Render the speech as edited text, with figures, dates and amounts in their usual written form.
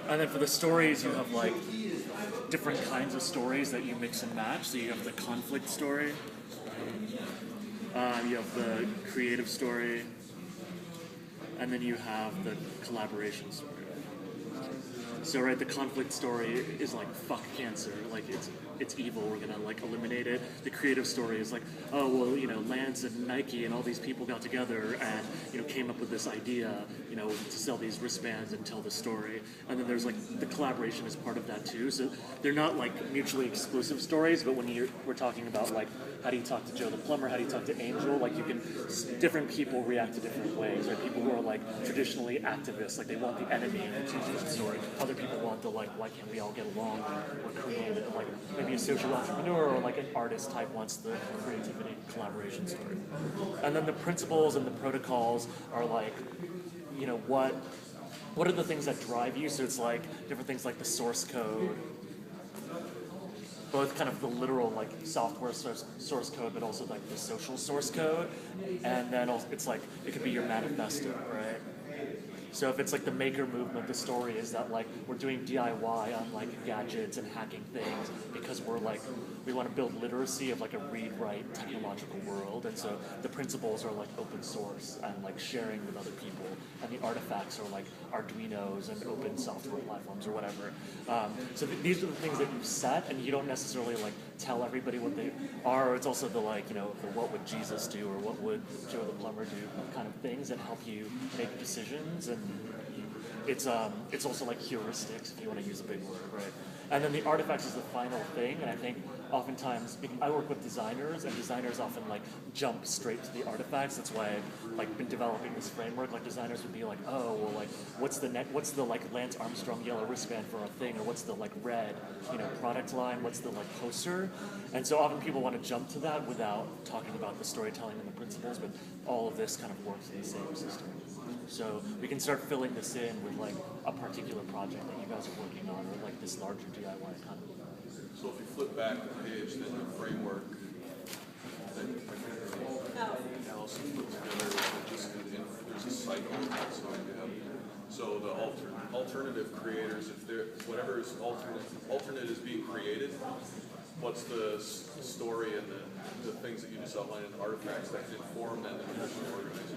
And then for the stories, you have like different kinds of stories that you mix and match. So you have the conflict story, you have the creative story, and then you have the collaboration story. So right, the conflict story is like fuck cancer, like it's evil. We're gonna like eliminate it. The creative story is like, oh well, Lance and Nike and all these people got together and came up with this idea, to sell these wristbands and tell the story. And then there's like the collaboration is part of that too. So they're not like mutually exclusive stories, but when we're talking about like how do you talk to Joe the plumber, how do you talk to Angel, like different people react to different ways. Right, people who are like traditionally activists, like they want the enemy in the story. Other people want the like, why can't we all get along or creative, like maybe a social entrepreneur or like an artist type wants the creativity collaboration story. And then the principles and the protocols are like, what are the things that drive you? So it's like different things like the source code, both kind of the literal like software source code, but also like the social source code. And then also, it's like it could be your manifesto, right? So if it's like the maker movement, the story is that like we're doing DIY on like gadgets and hacking things because we want to build literacy of like a read-write technological world, and so the principles are like open source and like sharing with other people, and the artifacts are like Arduinos and open software platforms or whatever. So these are the things that you set, and you don't necessarily like tell everybody what they are. It's also the like the what would Jesus do or what would Joe the plumber do kind of things that help you make decisions. And it's also like heuristics, if you want to use a big word, right? And then the artifacts is the final thing, and I think oftentimes I work with designers, and designers often like jump straight to the artifacts. That's why I've like been developing this framework. Like designers would be like, oh well, like what's the like Lance Armstrong yellow wristband for a thing, or what's the like red product line, what's the like poster, and so often people want to jump to that without talking about the storytelling and the principles, but all of this kind of works in the same system. So we can start filling this in with like a particular project that you guys are working on, or like this larger DIY kind of. So if you flip back the page, then the framework that Allison put together, there's a cycle. So the alternative creators, if whatever is alternate is being created, what's the story and the things that you just outlined in the artifacts that inform that traditional organization?